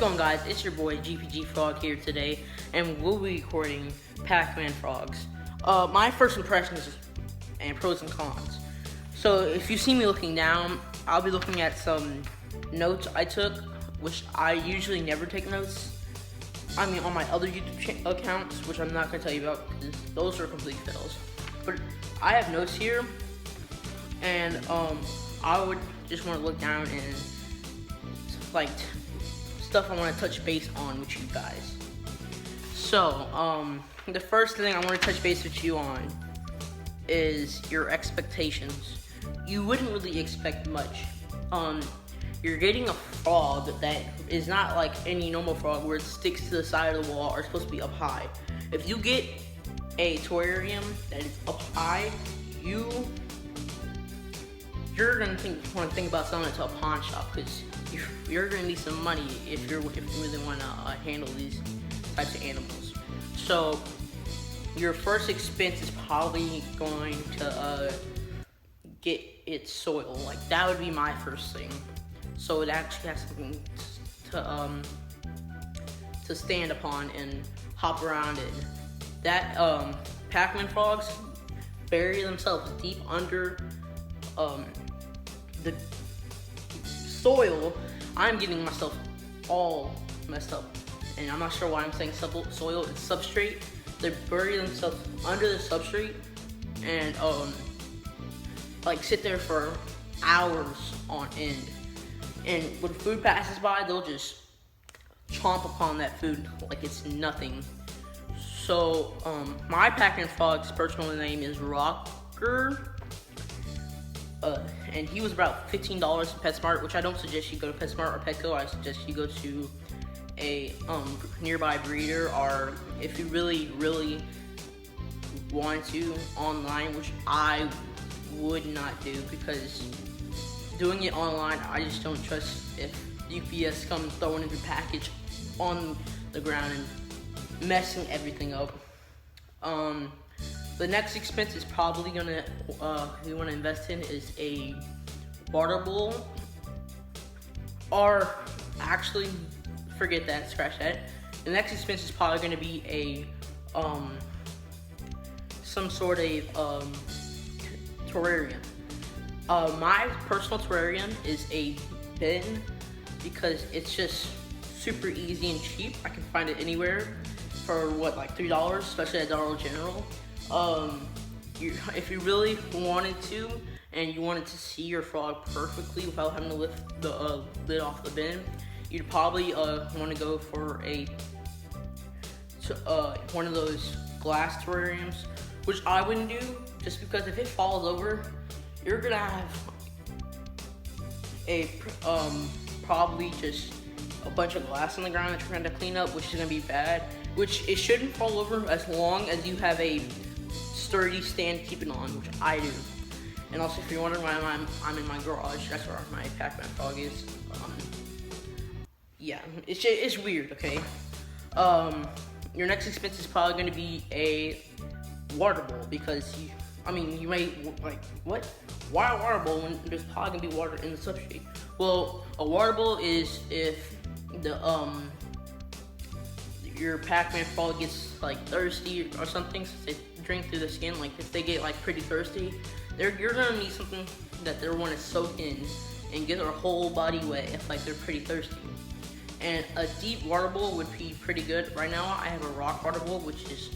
Going guys, it's your boy GPG Frog here today, and we'll be recording Pac-Man Frogs. My first impressions and pros and cons. So if you see me looking down, I'll be looking at some notes I took, which I usually never take notes. I mean, on my other YouTube accounts, which I'm not going to tell you about because those are complete fails. But I have notes here, and I would just want to look down and like stuff I want to touch base on with you guys. So, the first thing I want to touch base with you on is your expectations. You wouldn't really expect much. You're getting a frog that is not like any normal frog where it sticks to the side of the wall or it's supposed to be up high. If you get a terrarium that is up high, you're gonna want to think about selling it to a pawn shop because you're gonna need some money if you really want to handle these types of animals. So your first expense is probably going to get its soil. Like that would be my first thing. So it actually has something to stand upon and hop around in. That Pac-Man frogs bury themselves deep under the soil. I'm getting myself all messed up, and I'm not sure why I'm saying soil. It's substrate. They bury themselves under the substrate and like sit there for hours on end. And when food passes by, they'll just chomp upon that food like it's nothing. So my Pac-Man frog's personal name is Rocker. And he was about $15 at PetSmart, which I don't suggest you go to PetSmart or Petco. I suggest you go to a nearby breeder, or if you really want to, online, which I would not do because doing it online, I just don't trust if UPS comes throwing a package on the ground and messing everything up. The next expense is probably gonna you want to invest in is a water bowl, or actually forget that, scratch that. The next expense is probably gonna be a some sort of terrarium. My personal terrarium is a bin because it's just super easy and cheap. I can find it anywhere for like $3, especially at Dollar General. If you really wanted to, and you wanted to see your frog perfectly without having to lift the lid off the bin, you'd probably want to go for one of those glass terrariums, which I wouldn't do, just because if it falls over, you're gonna have a probably just a bunch of glass on the ground that you're gonna have to clean up, which is gonna be bad. Which it shouldn't fall over as long as you have a sturdy stand to keep it on, which I do. And also, if you're wondering why I'm in my garage, that's where my Pac-Man frog is. Yeah, it's weird, okay? Your next expense is probably going to be a water bowl because you may like, what? Why a water bowl when there's probably going to be water in the substrate? Well, a water bowl is if your Pac-Man frog gets like thirsty or something, so they drink through the skin. Like if they get like pretty thirsty, you're gonna need something that they want to soak in and get their whole body wet if like they're pretty thirsty. And a deep water bowl would be pretty good. Right now I have a rock water bowl, which is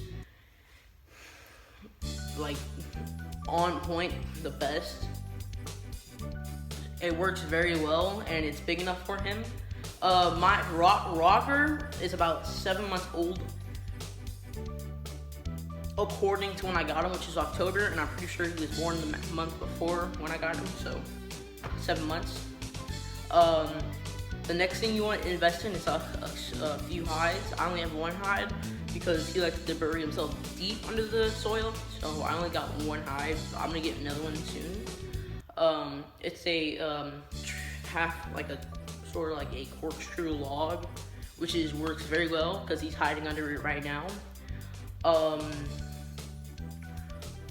like on point, the best. It works very well and it's big enough for him. My Rocker is about 7 months old, according to when I got him, which is October, and I'm pretty sure he was born the month before when I got him, so 7 months. The next thing you want to invest in is a few hides. I only have one hide because he likes to bury himself deep under the soil, so I only got one hide. I'm gonna get another one soon. It's a sort of like a corkscrew log, which works very well because he's hiding under it right now.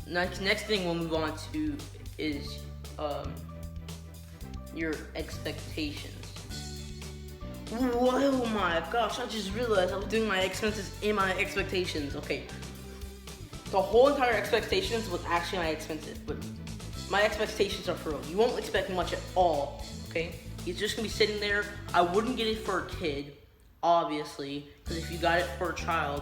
Next thing we'll move on to is your expectations. Oh my gosh, I just realized I was doing my expenses in my expectations. Okay. The whole entire expectations was actually my expenses, but my expectations are for real. You won't expect much at all, okay? He's just gonna be sitting there. I wouldn't get it for a kid, obviously, because if you got it for a child,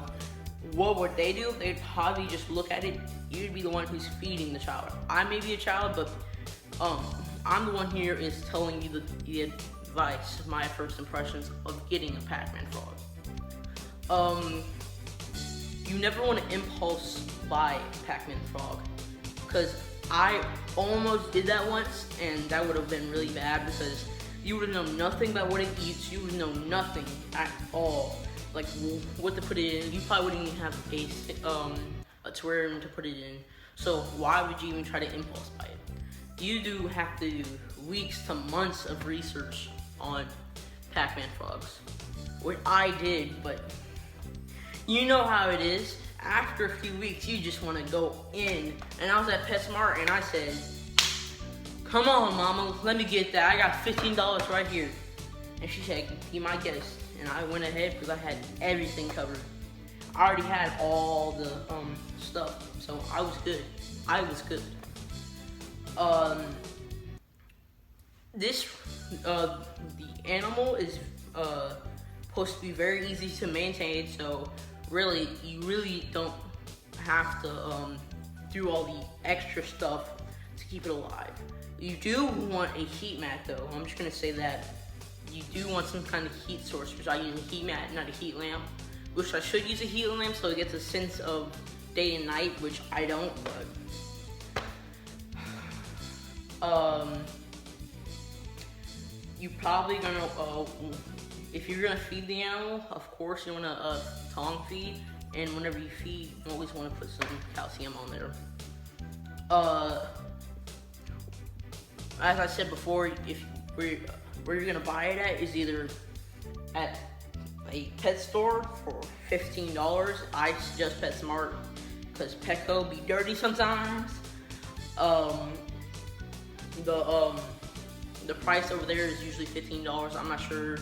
what would they do? They'd probably just look at it. You'd be the one who's feeding the child. I may be a child, but I'm the one here is telling you the advice, my first impressions of getting a Pac-Man frog. You never want to impulse buy Pac-Man frog, because I almost did that once, and that would have been really bad because you would have known nothing about what it eats. You would know nothing at all, like what to put it in. You probably wouldn't even have a terrarium to put it in. So why would you even try to impulse buy it? You do have to do weeks to months of research on Pac-Man frogs, which I did, but you know how it is. After a few weeks, you just want to go in. And I was at PetSmart, and I said, "Come on, Mama, let me get that. I got $15 right here." And she said, "Be my guest." And I went ahead because I had everything covered. I already had all the stuff, so I was good. The animal is supposed to be very easy to maintain, so really, you really don't have to do all the extra stuff to keep it alive. You do want a heat mat though. I'm just gonna say that. You do want some kind of heat source, which I use a heat mat, not a heat lamp. Which I should use a heat lamp so it gets a sense of day and night, which I don't, but you probably gonna if you're gonna feed the animal, of course you wanna tongue feed, and whenever you feed, you always wanna put some calcium on there. As I said before, if where you're gonna buy it at is either at a pet store for $15. I suggest PetSmart because Petco be dirty sometimes. The price over there is usually $15. I'm not sure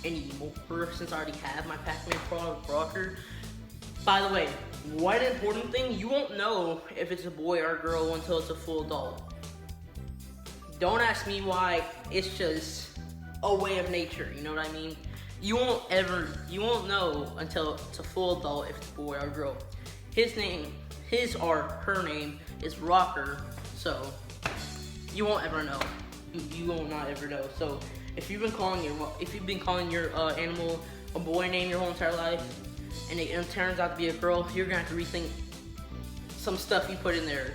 anymore since I already have my Pac-Man frog rocker. By the way, one important thing, you won't know if it's a boy or a girl until it's a full adult. Don't ask me why, it's just a way of nature, you know what I mean? You won't know until it's a full adult if it's a boy or a girl. His or her name is Rocker, so you won't ever know. You will not ever know. So if you've been calling your animal a boy name your whole entire life, and it turns out to be a girl, you're gonna have to rethink some stuff you put in there.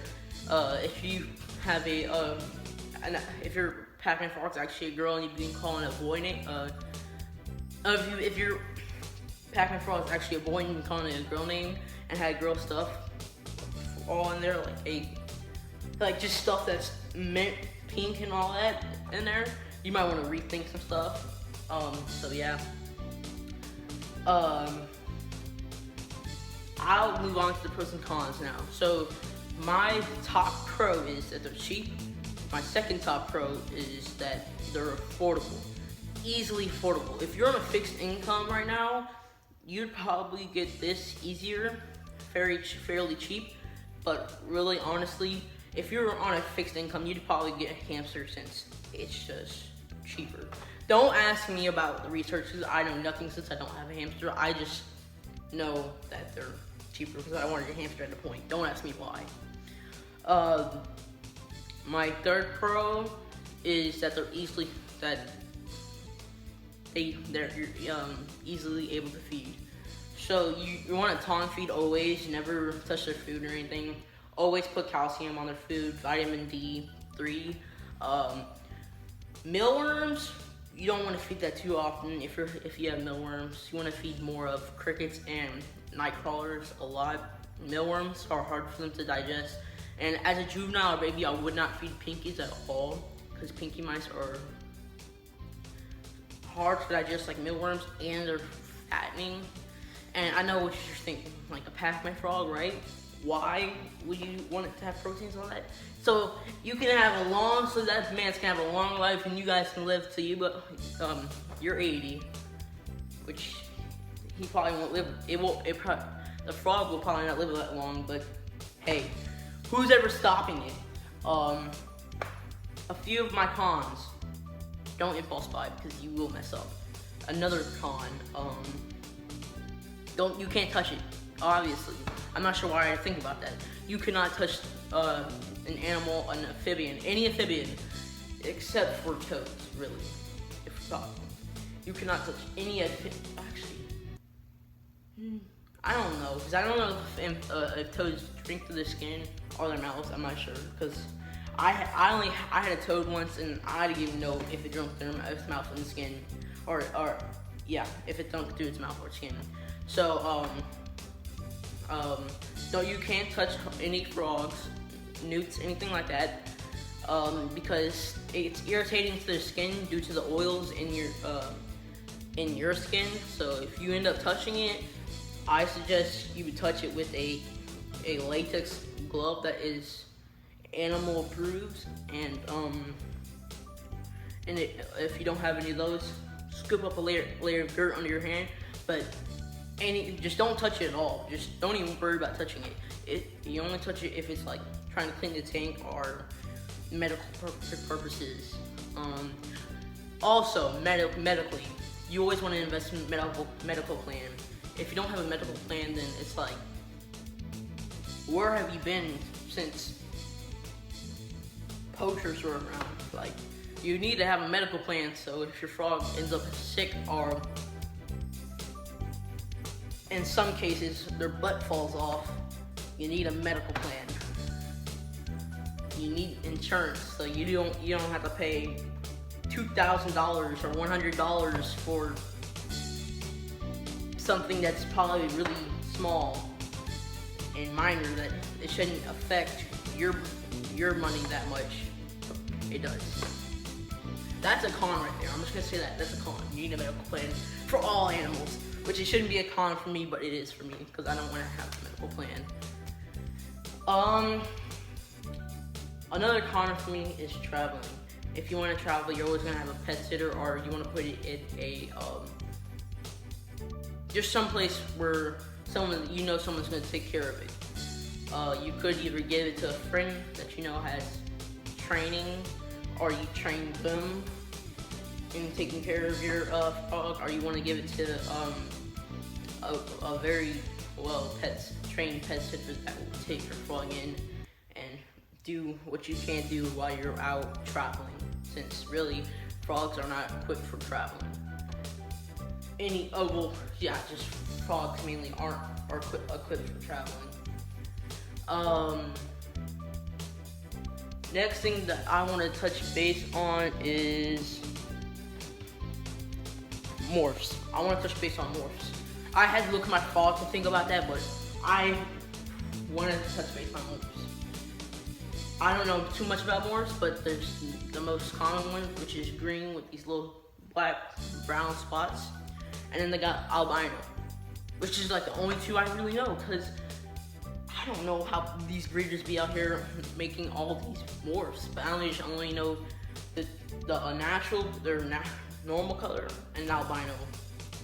If you have if your Pac-Man frog's actually a girl and you've been calling it a boy name, if your Pac-Man frog is actually a boy and you've been calling it a girl name and had girl stuff all in there, like just stuff that's mint pink and all that in there, you might want to rethink some stuff. So yeah. I'll move on to the pros and cons now. So my top pro is that they're cheap. My second top pro is that they're affordable. Easily affordable. If you're on a fixed income right now, you'd probably get this easier, fairly cheap. But really, honestly, if you're on a fixed income, you'd probably get a hamster since it's just cheaper. Don't ask me about the research because I know nothing since I don't have a hamster. I just know that they're cheaper because I wanted a hamster at a point. Don't ask me why. My third pro is that they're easily able to feed. So you want to tongue feed always. Never touch their food or anything. Always put calcium on their food, vitamin D3. Mealworms, you don't want to feed that too often. If you have mealworms, you want to feed more of crickets and night crawlers a lot. Mealworms are hard for them to digest. And as a juvenile baby, I would not feed pinkies at all because pinky mice are hard to digest like mealworms and they're fattening. And I know what you're thinking, like a Pac-Man frog, right? Why would you want it to have proteins on that? So you can have so that man's can have a long life and you guys can live till you're 80. which he probably won't live. The frog will probably not live that long. But hey, who's ever stopping it? A few of my cons: don't impulse buy because you will mess up. Another con: you can't touch it. Obviously, I'm not sure why I think about that. You cannot touch an animal, an amphibian, any amphibian, except for toads. Really, if we're talking. You cannot touch any actually. I don't know, because I don't know if toads drink through their skin or their mouths. I'm not sure, because I had a toad once, and I didn't even know if it drank through its mouth and skin, or yeah, if it drank through its mouth or skin. So no, you can't touch any frogs, newts, anything like that, because it's irritating to their skin due to the oils in your skin. So if you end up touching it, I suggest you would touch it with a latex glove that is animal approved, and if you don't have any of those, scoop up a layer of dirt under your hand, but just don't touch it at all. Just don't even worry about touching it. You only touch it if it's like trying to clean the tank or medical purposes. Also, medically, you always want to invest in a medical plan. If you don't have a medical plan, then it's like, where have you been since poachers were around? Like, you need to have a medical plan, so if your frog ends up sick, or in some cases their butt falls off, you need a medical plan. You need insurance, so you don't have to pay $2,000 or $100 for something that's probably really small and minor, that it shouldn't affect your money that much. It does. That's a con right there. I'm just gonna say that's a con. You need a medical plan for all animals, which it shouldn't be a con for me, but it is for me because I don't want to have a medical plan. Another con for me is traveling. If you want to travel, you're always gonna have a pet sitter, or you want to put it in just someplace where someone's gonna take care of it. You could either give it to a friend that you know has training, or you train them in taking care of your frog, or you want to give it to a very trained pet sitter that will take your frog in and do what you can't do while you're out traveling, since really frogs are not equipped for traveling. Just frogs mainly are equipped for traveling. Next thing that I want to touch base on is morphs. I want to touch base on morphs. I had to look at my frog to think about that, but I wanted to touch base on morphs. I don't know too much about morphs, but there's the most common one, which is green with these little brown spots. And then they got albino, which is like the only two I really know, because I don't know how these breeders be out here making all these morphs. But I only know the natural, their normal color, and albino.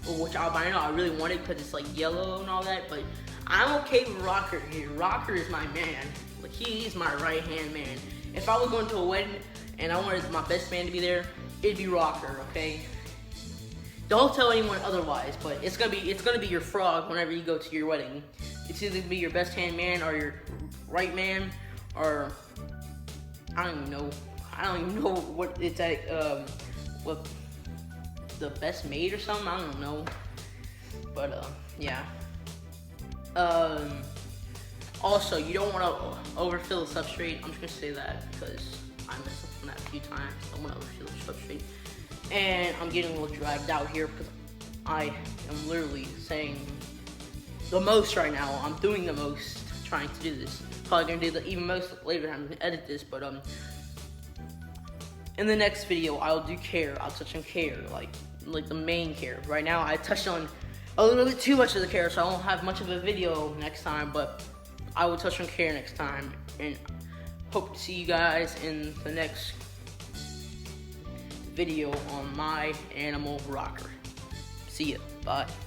Which albino I really wanted because it's like yellow and all that, but I'm okay with Rocker here. Rocker is my man. Like, he's my right hand man. If I was going to a wedding and I wanted my best man to be there, it'd be Rocker, okay? Don't tell anyone otherwise, but it's gonna be your frog whenever you go to your wedding. It's either gonna be your best hand man or your right man, or I don't even know what it's at, what the best mate or something. I don't know, but yeah. Also, you don't want to overfill the substrate. I'm just gonna say that because I messed up on that a few times. I don't want to overfill the substrate. And I'm getting a little dragged out here because I am literally saying the most right now. I'm doing the most trying to do this. Probably gonna do the even most later. I'm gonna edit this, but in the next video I'll do care. I'll touch on care, like the main care. Right now I touched on a little bit too much of the care, so I won't have much of a video next time. But I will touch on care next time, and hope to see you guys in the next video on my animal rocker. See ya. Bye.